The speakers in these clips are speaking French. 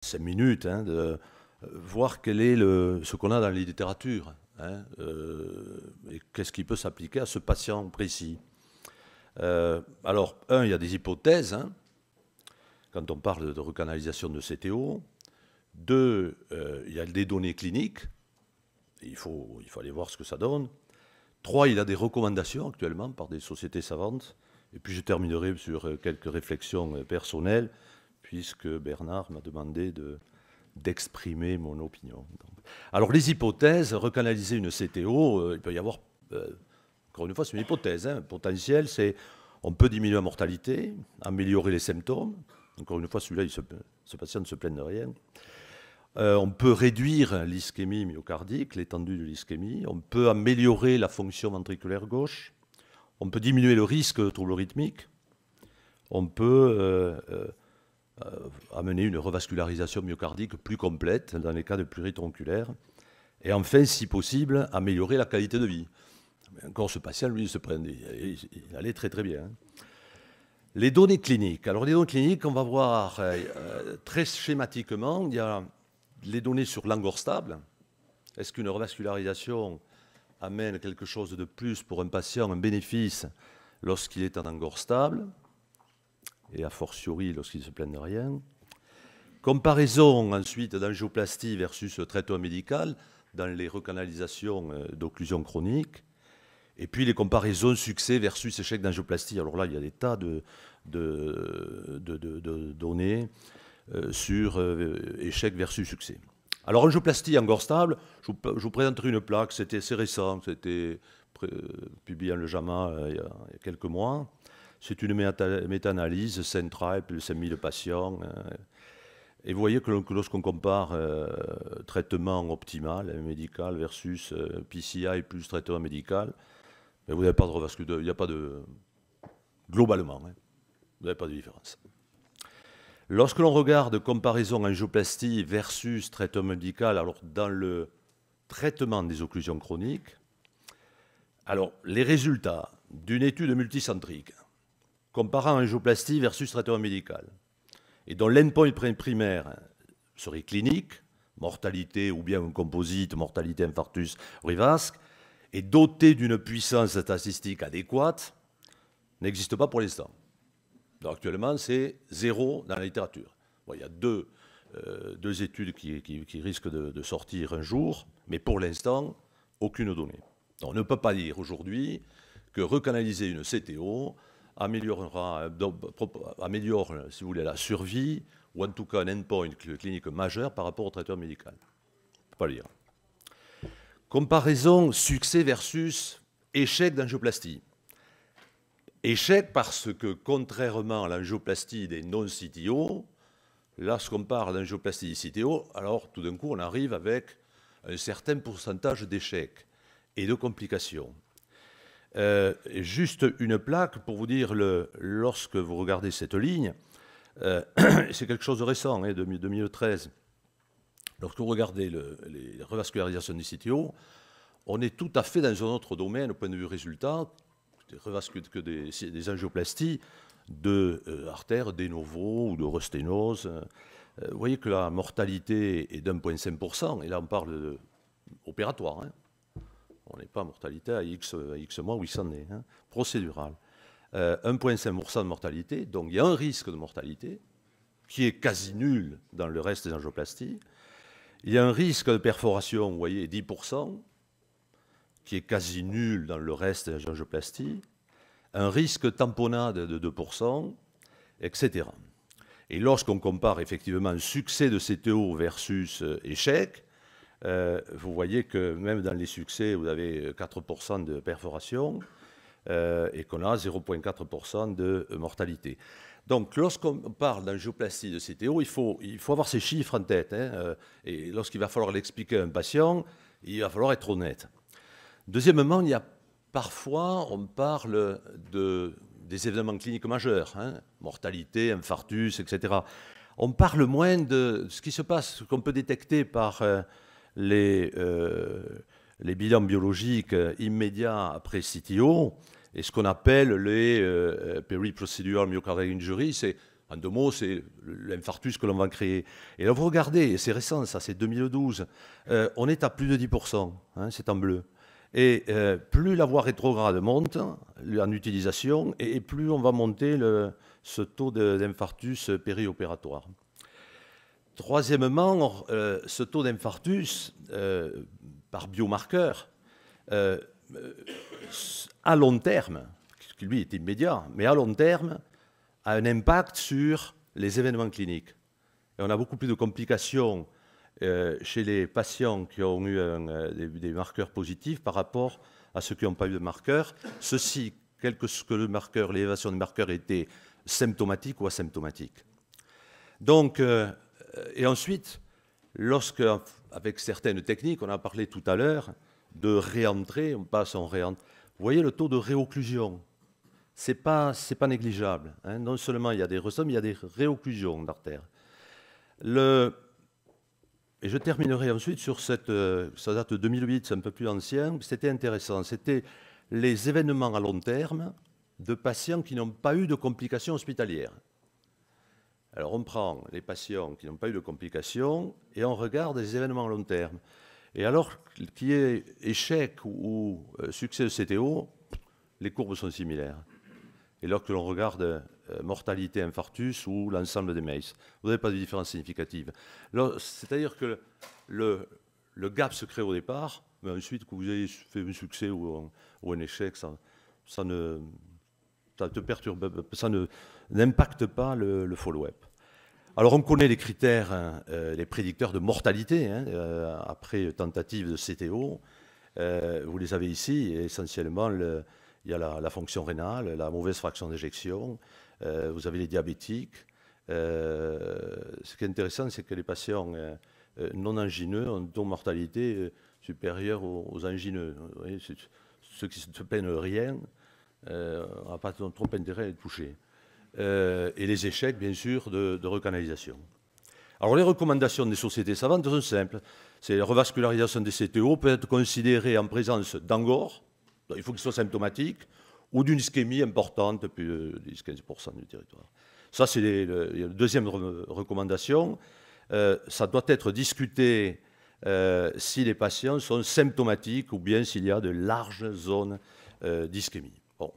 5 minutes, hein, de voir quel est ce qu'on a dans les littératures, hein, et qu'est-ce qui peut s'appliquer à ce patient précis. Alors, il y a des hypothèses, hein, quand on parle de recanalisation de CTO. Deux, il y a des données cliniques. Il faut aller voir ce que ça donne. Trois, il y a des recommandations actuellement par des sociétés savantes. Et puis je terminerai sur quelques réflexions personnelles, puisque Bernard m'a demandé d'exprimer mon opinion. Alors les hypothèses, recanaliser une CTO, il peut y avoir, encore une fois, c'est une hypothèse, hein, potentielle, c'est on peut diminuer la mortalité, améliorer les symptômes. Encore une fois, celui-là, ce patient ne se plaint de rien. On peut réduire l'ischémie myocardique, l'étendue de l'ischémie. On peut améliorer la fonction ventriculaire gauche. On peut diminuer le risque de troubles rythmiques. On peut amener une revascularisation myocardique plus complète dans les cas de plurite tronculaire. Et enfin, si possible, améliorer la qualité de vie. Mais encore, ce patient, lui, il allait très très bien. Les données cliniques. Alors, les données cliniques, on va voir très schématiquement, il y a les données sur l'angor stable. Est-ce qu'une revascularisation amène quelque chose de plus pour un patient, un bénéfice, lorsqu'il est en angor stable, et a fortiori lorsqu'il ne se plaint de rien. Comparaison ensuite d'angioplastie versus traitement médical dans les recanalisations d'occlusion chronique. Et puis les comparaisons succès versus échec d'angioplastie. Alors là, il y a des tas de données sur échec versus succès. Alors, angioplastie angor stable, je vous présenterai une plaque, c'est récent, c'était publié dans le JAMA il y a quelques mois. C'est une méta-analyse centrale, plus de 5000 patients. Et vous voyez que lorsqu'on compare traitement optimal, médical, versus PCI plus traitement médical, vous n'avez pas de revascularisation, il n'y a pas de... Globalement, hein, vous n'avez pas de différence. Lorsque l'on regarde comparaison angioplastie versus traitement médical, alors dans le traitement des occlusions chroniques, alors les résultats d'une étude multicentrique comparant angioplastie versus traitement médical, et dont l'endpoint primaire serait clinique, mortalité ou bien un composite, mortalité infarctus rivasque, et doté d'une puissance statistique adéquate, n'existe pas pour l'instant. Donc actuellement, c'est 0 dans la littérature. Bon, il y a deux études qui risquent de sortir un jour, mais pour l'instant, aucune donnée. Donc, on ne peut pas dire aujourd'hui que recanaliser une CTO améliore, si vous voulez, la survie, ou en tout cas un endpoint clinique majeur par rapport au traitement médical. On ne peut pas le dire. Comparaison succès versus échec d'angioplastie. Échec parce que, contrairement à l'angioplastie des non-CTO, lorsqu'on parle d'angioplastie des CTO, alors tout d'un coup, on arrive avec un certain pourcentage d'échecs et de complications. Juste une plaque pour vous dire, lorsque vous regardez cette ligne, c'est quelque chose de récent, hein, 2013. Lorsque vous regardez les revascularisations des CTO, on est tout à fait dans un autre domaine au point de vue résultat, que des angioplasties d'artères de novo ou de resténose. Vous voyez que la mortalité est d'1,5%, et là on parle opératoire. Hein. On n'est pas mortalité à X mois ou X années, hein, procédurale. 1,5% de mortalité, donc il y a un risque de mortalité qui est quasi nul dans le reste des angioplasties. Il y a un risque de perforation, vous voyez, 10%, qui est quasi nul dans le reste des angioplasties, un risque tamponnade de 2%, etc. Et lorsqu'on compare effectivement un succès de CTO versus échec, vous voyez que même dans les succès, vous avez 4% de perforation et qu'on a 0,4% de mortalité. Donc, lorsqu'on parle d'angioplastie de CTO, il faut avoir ces chiffres en tête. Hein, et lorsqu'il va falloir l'expliquer à un patient, il va falloir être honnête. Deuxièmement, il y a parfois, on parle des événements cliniques majeurs, hein, mortalité, infarctus, etc. On parle moins de ce qui se passe, ce qu'on peut détecter par les bilans biologiques immédiats après CTO, et ce qu'on appelle les peri-procedural myocardial injury, c'est En 2 mots, c'est l'infarctus que l'on va créer. Et là, vous regardez, et c'est récent, ça, c'est 2012, on est à plus de 10%, hein, c'est en bleu. Et plus la voie rétrograde monte en utilisation, et plus on va monter ce taux d'infarctus périopératoire. Troisièmement, ce taux d'infarctus par biomarqueur, à long terme, qui lui est immédiat, mais à long terme, a un impact sur les événements cliniques. Et on a beaucoup plus de complications chez les patients qui ont eu des marqueurs positifs par rapport à ceux qui n'ont pas eu de marqueurs. Ceci, quel que soit le marqueur, l'élévation des marqueurs était symptomatique ou asymptomatique. Donc, et ensuite, lorsque, avec certaines techniques, on a parlé tout à l'heure, de réentrer, on passe en réentrée. Vous voyez le taux de réocclusion. C'est pas négligeable. Hein. Non seulement il y a des ressauts, mais il y a des réocclusions d'artères. Et je terminerai ensuite sur ça date de 2008, c'est un peu plus ancien, c'était intéressant. C'était les événements à long terme de patients qui n'ont pas eu de complications hospitalières. Alors on prend les patients qui n'ont pas eu de complications et on regarde les événements à long terme. Et alors qu'il y ait échec ou succès de CTO, les courbes sont similaires. Et lorsque l'on regarde mortalité, infarctus ou l'ensemble des MACE, vous n'avez pas de différence significative. C'est-à-dire que le gap se crée au départ, mais ensuite, que vous ayez fait un succès ou un échec, ça n'impacte pas le follow-up. Alors, on connaît les critères, les prédicteurs de mortalité, après tentative de CTO. Vous les avez ici, et essentiellement, il y a la fonction rénale, la mauvaise fraction d'éjection, vous avez les diabétiques. Ce qui est intéressant, c'est que les patients non angineux ont une taux de mortalité supérieur aux angineux. Vous voyez, ceux qui ne se plaignent rien, on n'a pas trop intérêt à les toucher. Et les échecs, bien sûr, de recanalisation. Alors, les recommandations des sociétés savantes sont simples. C'est la revascularisation des CTO peut être considérée en présence d'angor, il faut qu'il soit symptomatique, ou d'une ischémie importante, plus de 10-15% du territoire. Ça, c'est la deuxième recommandation. Ça doit être discuté si les patients sont symptomatiques ou bien s'il y a de larges zones d'ischémie. Bon.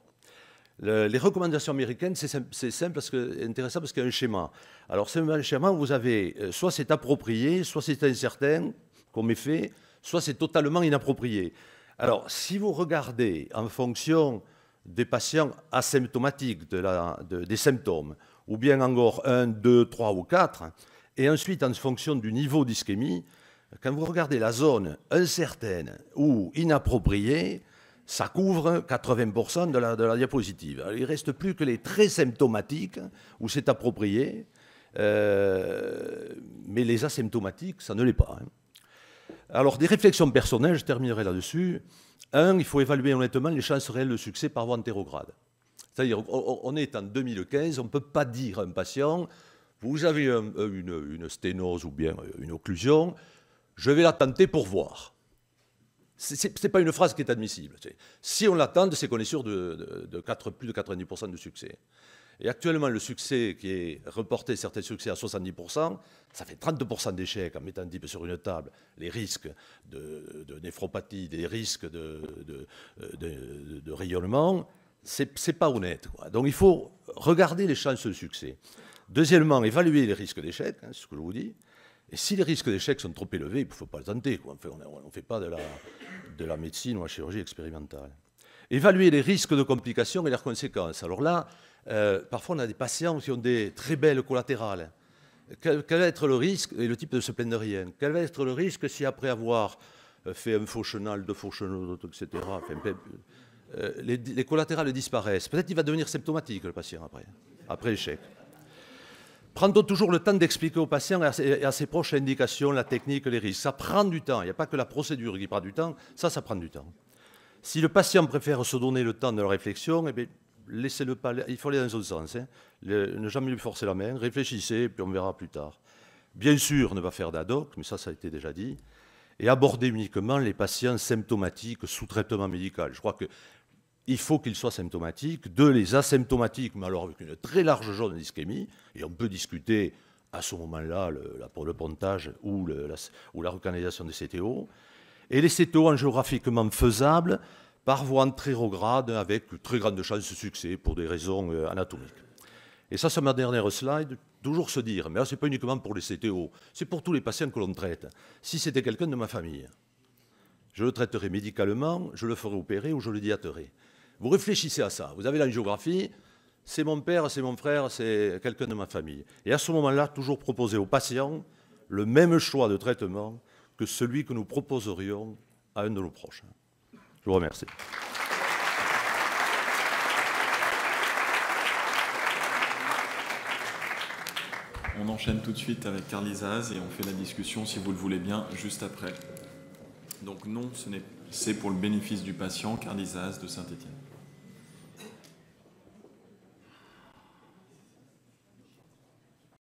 Les recommandations américaines, c'est simple, intéressant parce qu'il y a un schéma. Alors, c'est un schéma où vous avez soit c'est approprié, soit c'est incertain comme effet, soit c'est totalement inapproprié. Alors, si vous regardez en fonction des patients asymptomatiques des symptômes, ou bien encore 1, 2, 3 ou 4, et ensuite en fonction du niveau d'ischémie, quand vous regardez la zone incertaine ou inappropriée, ça couvre 80% de la diapositive. Alors, il ne reste plus que les très symptomatiques, où c'est approprié, mais les asymptomatiques, ça ne l'est pas. Hein. Alors, des réflexions personnelles, je terminerai là-dessus. Il faut évaluer honnêtement les chances réelles de succès par voie antérograde. C'est-à-dire, on est en 2015, on ne peut pas dire à un patient, vous avez une sténose ou bien une occlusion, je vais la tenter pour voir. Ce n'est pas une phrase qui est admissible. Si on la tente, c'est qu'on est sûr de plus de 90% de succès. Et actuellement, le succès qui est reporté, certains succès à 70%, ça fait 30% d'échecs en mettant un type sur une table. Les risques de néphropathie, des risques de rayonnement, c'est pas honnête, quoi. Donc il faut regarder les chances de succès. Deuxièmement, évaluer les risques d'échec, hein, c'est ce que je vous dis. Et si les risques d'échec sont trop élevés, il ne faut pas le tenter, quoi. On ne fait pas de la médecine ou de la chirurgie expérimentale. Évaluer les risques de complications et leurs conséquences. Alors là, parfois on a des patients qui ont des très belles collatérales. Quel va être le risque, et le type ne se plaint de rien, quel va être le risque si après avoir fait un faux chenal, deux faux chenaux, etc., les collatérales disparaissent. Peut-être qu'il va devenir symptomatique le patient après l'échec. Prend-on toujours le temps d'expliquer au patient et à ses proches indications la technique, les risques? Ça prend du temps, il n'y a pas que la procédure qui prend du temps, ça prend du temps. Si le patient préfère se donner le temps de la réflexion, eh bien, laissez-le pas, il faut aller dans son sens. Hein. Ne jamais lui forcer la main, réfléchissez, puis on verra plus tard. Bien sûr, ne pas faire d'ad hoc, mais ça a été déjà dit, et aborder uniquement les patients symptomatiques sous traitement médical. Je crois que il faut qu'ils soient symptomatiques. 2, les asymptomatiques, mais alors avec une très large zone d'ischémie, et on peut discuter à ce moment-là le pontage ou la recanalisation des CTO. Et les CTO angiographiquement faisables par voie antrérograde avec très grande chance de succès pour des raisons anatomiques. Et ça, c'est ma dernière slide. Toujours se dire, mais là, ce n'est pas uniquement pour les CTO, c'est pour tous les patients que l'on traite. Si c'était quelqu'un de ma famille, je le traiterai médicalement, je le ferai opérer ou je le dilaterai. Vous réfléchissez à ça. Vous avez l'angiographie, c'est mon père, c'est mon frère, c'est quelqu'un de ma famille. Et à ce moment-là, toujours proposer aux patients le même choix de traitement que celui que nous proposerions à un de nos proches. Je vous remercie. On enchaîne tout de suite avec Carl Isaz et on fait la discussion, si vous le voulez bien, juste après. Donc non, c'est pour le bénéfice du patient, Carl Isaz de Saint-Étienne.